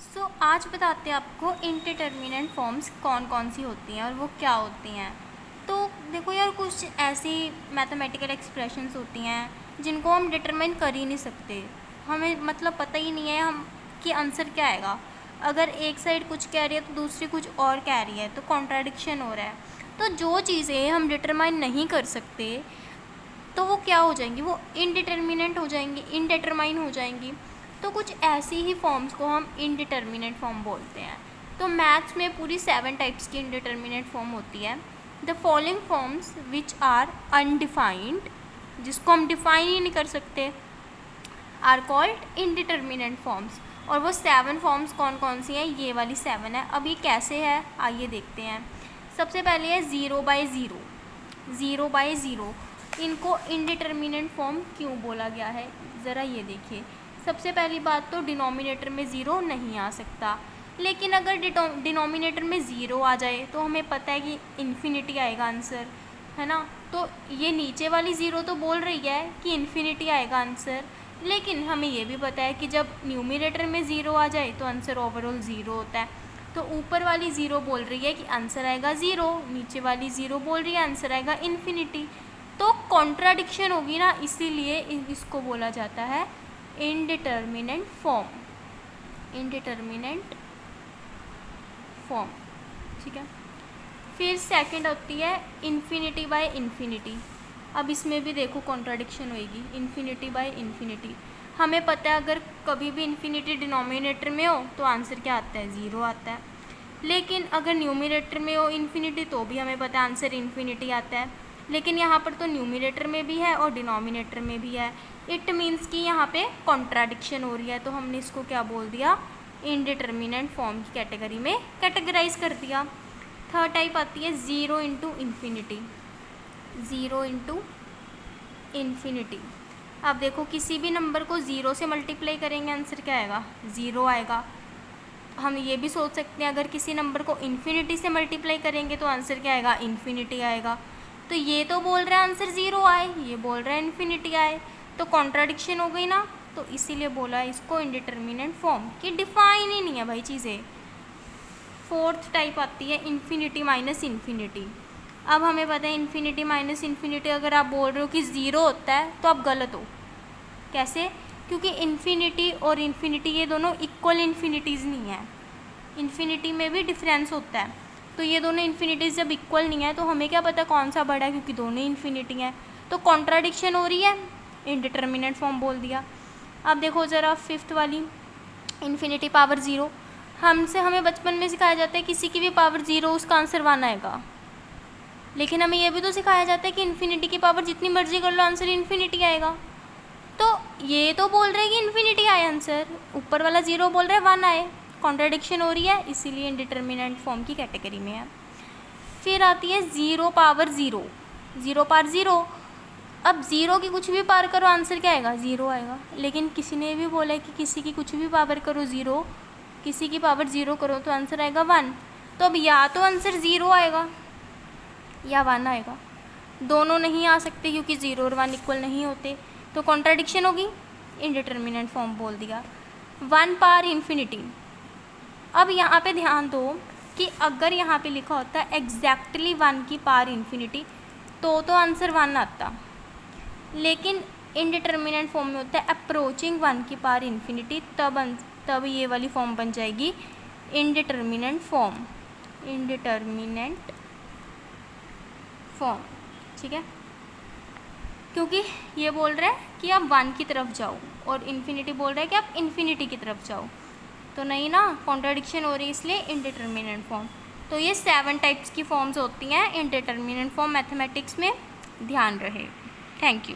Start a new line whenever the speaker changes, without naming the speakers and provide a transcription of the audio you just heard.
आज बताते हैं आपको इंडिटरमिनेंट फॉर्म्स कौन कौन सी होती हैं और वो क्या होती हैं। तो देखो यार, कुछ ऐसी मैथमेटिकल एक्सप्रेशंस होती हैं जिनको हम डिटरमाइन कर ही नहीं सकते। हमें मतलब पता ही नहीं है हम कि आंसर क्या आएगा। अगर एक साइड कुछ कह रही है तो दूसरी कुछ और कह रही है, तो कॉन्ट्राडिक्शन हो रहा है। तो जो चीज़ें हम डिटरमाइन नहीं कर सकते तो वो क्या हो जाएंगी, वो इनडिटर्मिनेंट हो जाएंगी, इनडिटरमाइन हो जाएंगी। तो कुछ ऐसी ही फॉर्म्स को हम इनडिटर्मिनेंट फॉर्म बोलते हैं। तो मैथ्स में पूरी 7 टाइप्स की इनडिटर्मिनेंट फॉर्म होती है। The following forms which are undefined, जिसको हम डिफाइन ही नहीं कर सकते, आर कॉल्ड इनडिटर्मिनेंट फॉर्म्स। और वो 7 फॉर्म्स कौन कौन सी हैं, ये वाली 7 है। अब ये कैसे है आइए देखते हैं। सबसे पहले है 0 बाई 0। 0 बाई 0 इनको इनडिटर्मिनेंट फॉर्म क्यों बोला गया है, ज़रा ये देखिए। सबसे पहली बात तो डिनोमिनेटर में 0 नहीं आ सकता, लेकिन अगर डिनोमिनेटर में 0 आ जाए तो हमें पता है कि इन्फिनिटी आएगा आंसर, है ना। तो ये नीचे वाली 0 तो बोल रही है कि इन्फिनिटी आएगा आंसर, लेकिन हमें ये भी पता है कि जब न्यूमिनेटर में 0 आ जाए तो आंसर ओवरऑल 0 होता है। तो ऊपर वाली 0 बोल रही है कि आंसर आएगा 0, नीचे वाली 0 बोल रही है आंसर आएगा इन्फिनिटी। तो कॉन्ट्राडिक्शन होगी ना, इसीलिए इसको बोला जाता है इनडिटर्मिनेंट फॉर्म। इनडिटर्मिनेंट फॉर्म, ठीक है। फिर सेकंड होती है इन्फिनिटी बाय इन्फिनिटी। अब इसमें भी देखो कॉन्ट्राडिक्शन होएगी, इन्फिनिटी बाय इन्फिनिटी। हमें पता है अगर कभी भी इन्फिनिटी डिनोमिनेटर में हो तो आंसर क्या आता है, 0 आता है। लेकिन अगर न्यूमिनेटर में हो इन्फिनिटी तो भी हमें पता है आंसर इन्फिनिटी आता है। लेकिन यहाँ पर तो न्यूमिनेटर में भी है और डिनोमिनेटर में भी है। इट मीन्स कि यहाँ पे कॉन्ट्राडिक्शन हो रही है, तो हमने इसको क्या बोल दिया, इनडिटर्मिनेंट फॉर्म की कैटेगरी में कैटेगराइज कर दिया। थर्ड टाइप आती है 0 इंटू इन्फिनिटी। 0 into infinity. अब देखो किसी भी नंबर को 0 से मल्टीप्लाई करेंगे आंसर क्या आएगा, 0 आएगा। हम ये भी सोच सकते हैं अगर किसी नंबर को इन्फिनिटी से मल्टीप्लाई करेंगे तो आंसर क्या आएगा, इन्फिनिटी आएगा। तो ये तो बोल रहा है आंसर 0 आए, ये बोल रहा है इन्फिनिटी आए, तो कॉन्ट्राडिक्शन हो गई ना। तो इसीलिए बोला है इसको इनडिटर्मिनेंट फॉर्म, कि डिफाइन ही नहीं है भाई चीज़ें। फोर्थ टाइप आती है इन्फिनिटी माइनस इन्फिनिटी। अब हमें पता है इन्फिनिटी माइनस इन्फिनिटी अगर आप बोल रहे हो कि 0 होता है तो आप गलत हो। कैसे, क्योंकि इन्फिनिटी और इन्फिनिटी ये दोनों इक्वल इन्फिनिटीज़ नहीं है, इन्फिनिटी में भी डिफरेंस होता है। तो ये दोनों इन्फिनिटीज़ जब इक्वल नहीं है तो हमें क्या पता कौन सा बड़ा है, क्योंकि दोनों इन्फिनिटी हैं। तो कॉन्ट्राडिक्शन हो रही है, इनडिटर्मिनेंट फॉर्म बोल दिया। अब देखो ज़रा फिफ्थ वाली इन्फिनिटी पावर 0। हमें बचपन में सिखाया जाता है किसी की भी पावर 0 उसका आंसर 1 आएगा, लेकिन हमें यह भी तो सिखाया जाता है कि इन्फिनिटी की पावर जितनी मर्जी कर लो आंसर इन्फिनिटी आएगा। तो ये तो बोल रहे हैं कि इन्फिनिटी आए आंसर, ऊपर वाला 0 बोल रहा है 1 आए, कॉन्ट्राडिक्शन हो रही है, इसीलिए इनडिटर्मिनेंट फॉर्म की कैटेगरी में है। फिर आती है 0 पावर 0। 0 पावर 0। अब 0 की कुछ भी पावर करो आंसर क्या आएगा, 0 आएगा। लेकिन किसी ने भी बोला है कि किसी की कुछ भी पावर करो 0, किसी की पावर 0 करो तो आंसर आएगा 1। तो अब या तो आंसर 0 आएगा या 1 आएगा, दोनों नहीं आ सकते क्योंकि 0 और 1 इक्वल नहीं होते। तो कॉन्ट्राडिक्शन होगी, इनडिटर्मिनेंट फॉर्म बोल दिया। 1 पावर इन्फिनिटी। अब यहाँ पे ध्यान दो कि अगर यहाँ पे लिखा होता है एग्जैक्टली 1 की पावर इन्फिनिटी तो आंसर 1 आता, लेकिन इनडिटर्मिनेंट फॉर्म में होता है अप्रोचिंग 1 की पावर इन्फिनिटी, तब ये वाली फॉर्म बन जाएगी इनडिटर्मिनेंट फॉर्म। इनडिटर्मिनेंट फॉर्म, ठीक है, क्योंकि ये बोल रहा है कि आप 1 की तरफ जाओ और इन्फिनिटी बोल रहा है कि आप इन्फिनिटी की तरफ जाओ। तो नहीं ना, कॉन्ट्राडिक्शन हो रही है, इसलिए इनडिटर्मिनेंट फॉर्म। तो ये 7 टाइप्स की फॉर्म्स होती हैं इनडिटर्मिनेंट फॉर्म मैथमेटिक्स में, ध्यान रहे। Thank you.